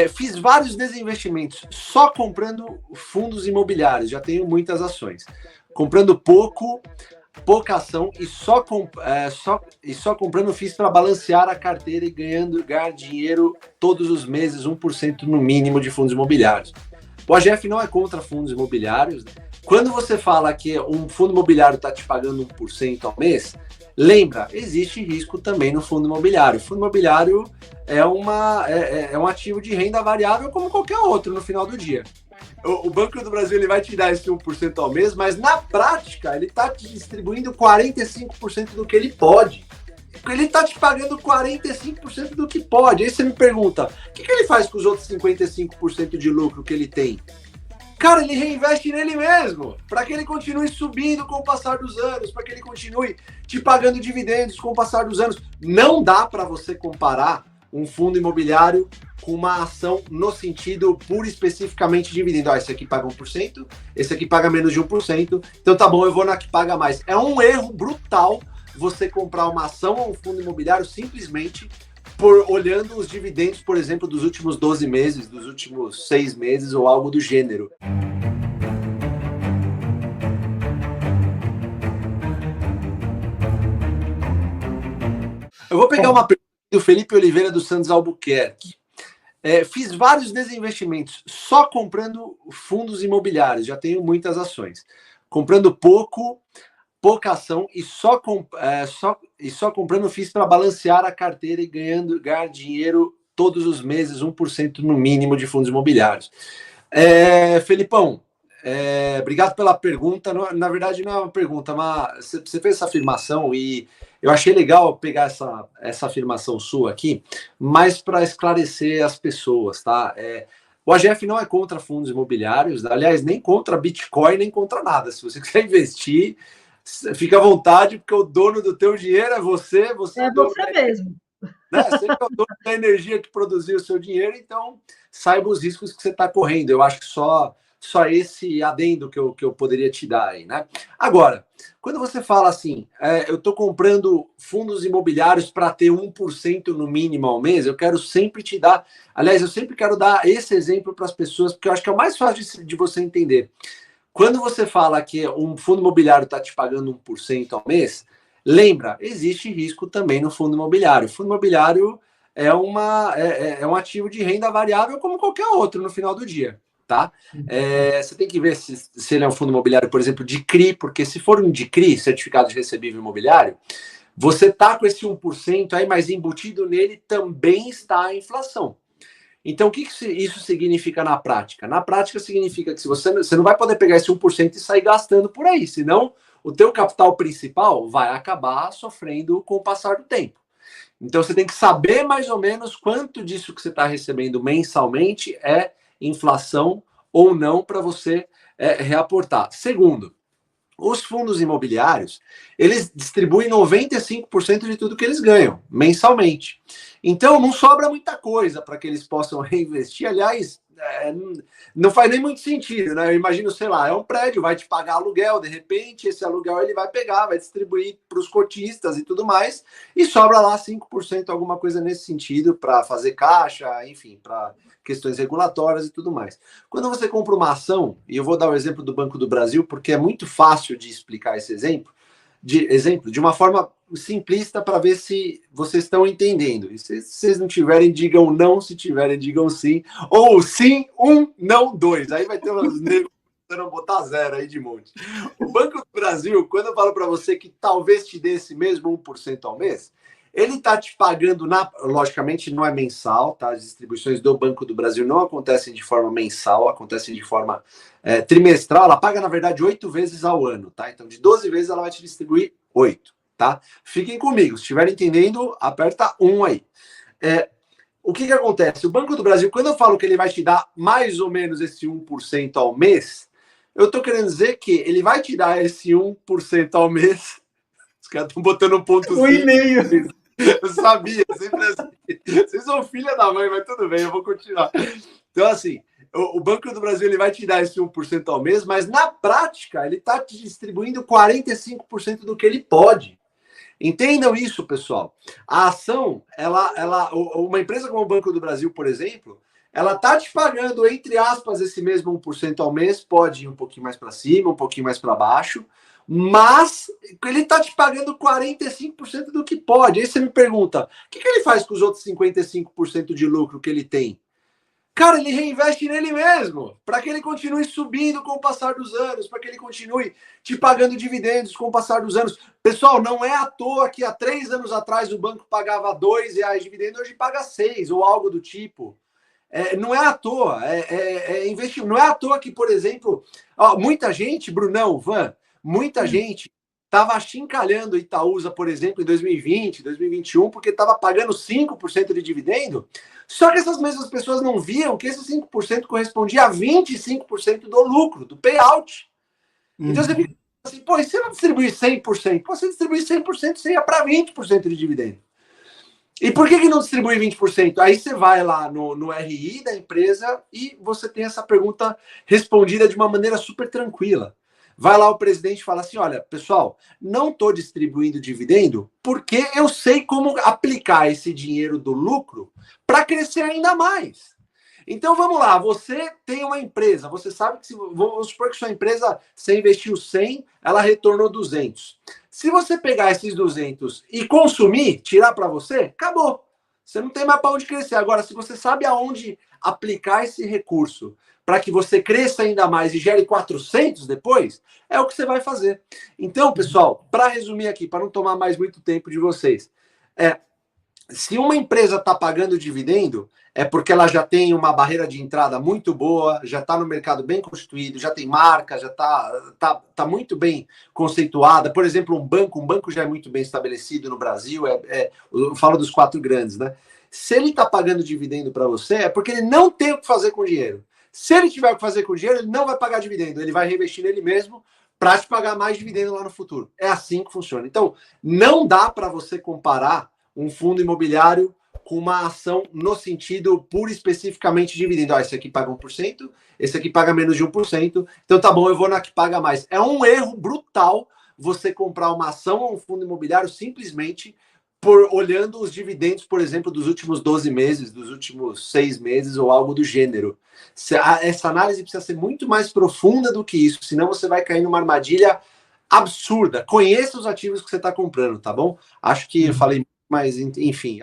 Fiz vários desinvestimentos só comprando fundos imobiliários, já tenho muitas ações. Comprando pouca ação e só comprando fiz para balancear a carteira e ganhar dinheiro todos os meses, 1% no mínimo de fundos imobiliários. O AGF não é contra fundos imobiliários. Quando você fala que um fundo imobiliário está te pagando 1% ao mês, lembra, existe risco também no fundo imobiliário. O fundo imobiliário é um ativo de renda variável como qualquer outro no final do dia. O Banco do Brasil ele vai te dar esse 1% ao mês, mas na prática ele está te distribuindo 45% do que ele pode. Ele está te pagando 45% do que pode. Aí você me pergunta, o que ele faz com os outros 55% de lucro que ele tem? Cara, ele reinveste nele mesmo, para que ele continue subindo com o passar dos anos, para que ele continue te pagando dividendos com o passar dos anos. Não dá para você comparar um fundo imobiliário com uma ação no sentido pura e especificamente dividendo. Esse aqui paga 1%, esse aqui paga menos de 1%, então tá bom, eu vou na que paga mais. É um erro brutal você comprar uma ação ou um fundo imobiliário simplesmente por olhando os dividendos, por exemplo, dos últimos 12 meses, dos últimos 6 meses ou algo do gênero. Eu vou pegar uma pergunta do Felipe Oliveira dos Santos Albuquerque. Fiz vários desinvestimentos só comprando fundos imobiliários, já tenho muitas ações. Comprando pouca ação e só comprando fiz para balancear a carteira e ganhar dinheiro todos os meses, 1% no mínimo de fundos imobiliários. Felipão, obrigado pela pergunta. Na verdade, não é uma pergunta, mas você fez essa afirmação e eu achei legal pegar essa afirmação sua aqui, mas para esclarecer as pessoas, tá? O AGF não é contra fundos imobiliários, aliás, nem contra Bitcoin, nem contra nada. Se você quiser investir, fica à vontade, porque o dono do teu dinheiro é você. É você mesmo. Né? Você é o dono da energia que produziu o seu dinheiro, então saiba os riscos que você está correndo. Eu acho que só esse adendo que eu poderia te dar aí, né? Agora, quando você fala assim, eu estou comprando fundos imobiliários para ter 1% no mínimo ao mês, eu quero sempre te dar... Aliás, eu sempre quero dar esse exemplo para as pessoas, porque eu acho que é o mais fácil de você entender. Quando você fala que um fundo imobiliário está te pagando 1% ao mês, lembra, existe risco também no fundo imobiliário. O fundo imobiliário é um ativo de renda variável como qualquer outro no final do dia, tá? Você tem que ver se ele é um fundo imobiliário, por exemplo, de CRI, porque se for um de CRI, certificado de recebível imobiliário, você tá com esse 1% aí, mas embutido nele também está a inflação. Então, o que isso significa na prática? Na prática, significa que você não vai poder pegar esse 1% e sair gastando por aí, senão o teu capital principal vai acabar sofrendo com o passar do tempo. Então, você tem que saber mais ou menos quanto disso que você está recebendo mensalmente é inflação ou não para você reaportar. Segundo, os fundos imobiliários, eles distribuem 95% de tudo que eles ganham mensalmente. Então, não sobra muita coisa para que eles possam reinvestir. Aliás, não faz nem muito sentido, né? Eu imagino, sei lá, é um prédio, vai te pagar aluguel, de repente, esse aluguel ele vai pegar, vai distribuir para os cotistas e tudo mais, e sobra lá 5%, alguma coisa nesse sentido, para fazer caixa, enfim, para questões regulatórias e tudo mais. Quando você compra uma ação, e eu vou dar o exemplo do Banco do Brasil, porque é muito fácil de explicar esse exemplo de uma forma simplista para ver se vocês estão entendendo. E se vocês não tiverem, digam não, se tiverem, digam sim. Ou sim, 1, não 2. Aí vai ter uns negros tentando botar 0 aí de monte. O Banco do Brasil, quando eu falo para você que talvez te dê esse mesmo 1% ao mês, ele está te pagando, logicamente não é mensal, tá? As distribuições do Banco do Brasil não acontecem de forma mensal, acontecem de forma trimestral. Ela paga, na verdade, 8 vezes ao ano, tá? Então, de 12 vezes, ela vai te distribuir 8, tá? Fiquem comigo, se estiverem entendendo, aperta 1 aí. O que acontece? O Banco do Brasil, quando eu falo que ele vai te dar mais ou menos esse 1% ao mês, eu estou querendo dizer que ele vai te dar esse 1% ao mês. Os caras estão botando um pontozinho. 1,5. Eu sabia, sempre assim. Vocês são filha da mãe, mas tudo bem, eu vou continuar. Então, assim, o Banco do Brasil ele vai te dar esse 1% ao mês, mas na prática ele está te distribuindo 45% do que ele pode. Entendam isso, pessoal. A ação, uma empresa como o Banco do Brasil, por exemplo, ela está te pagando, entre aspas, esse mesmo 1% ao mês, pode ir um pouquinho mais para cima, um pouquinho mais para baixo, mas ele está te pagando 45% do que pode. Aí você me pergunta, o que ele faz com os outros 55% de lucro que ele tem? Cara, ele reinveste nele mesmo, para que ele continue subindo com o passar dos anos, para que ele continue te pagando dividendos com o passar dos anos. Pessoal, não é à toa que há 3 anos atrás o banco pagava R$2 de dividendo, hoje paga 6 ou algo do tipo. Não é à toa, investimento. Não é à toa que, por exemplo, muita gente, Brunão, Van, muita gente estava achincalhando Itaúsa, por exemplo, em 2020, 2021, porque estava pagando 5% de dividendo. Só que essas mesmas pessoas não viam que esse 5% correspondia a 25% do lucro, do payout. Então você fica assim, pô, e se eu não distribuir 100%? Pô, você distribuir 100%, você ia para 20% de dividendo. E por que não distribui 20%? Aí você vai lá no RI da empresa e você tem essa pergunta respondida de uma maneira super tranquila. Vai lá o presidente e fala assim, olha, pessoal, não estou distribuindo dividendo porque eu sei como aplicar esse dinheiro do lucro para crescer ainda mais. Então vamos lá, você tem uma empresa, você sabe que, vamos supor que sua empresa, você investiu 100, ela retornou 200. Se você pegar esses 200 e consumir, tirar para você, acabou. Você não tem mais para onde crescer. Agora, se você sabe aonde aplicar esse recurso para que você cresça ainda mais e gere 400 depois, é o que você vai fazer. Então, pessoal, para resumir aqui, para não tomar mais muito tempo de vocês, se uma empresa está pagando dividendo, é porque ela já tem uma barreira de entrada muito boa, já está no mercado bem constituído, já tem marca, já tá muito bem conceituada. Por exemplo, um banco já é muito bem estabelecido no Brasil, eu falo dos 4 grandes, né? Se ele está pagando dividendo para você, é porque ele não tem o que fazer com o dinheiro. Se ele tiver o que fazer com o dinheiro, ele não vai pagar dividendo, ele vai reinvestir nele mesmo para te pagar mais dividendo lá no futuro. É assim que funciona. Então, não dá para você comparar um fundo imobiliário com uma ação no sentido pura e especificamente dividendo. Esse aqui paga 1%, esse aqui paga menos de 1%, então tá bom, eu vou na que paga mais. É um erro brutal você comprar uma ação ou um fundo imobiliário simplesmente por olhando os dividendos, por exemplo, dos últimos 12 meses, dos últimos 6 meses ou algo do gênero. Essa análise precisa ser muito mais profunda do que isso, senão você vai cair numa armadilha absurda. Conheça os ativos que você está comprando, tá bom? Acho que eu falei, mas enfim.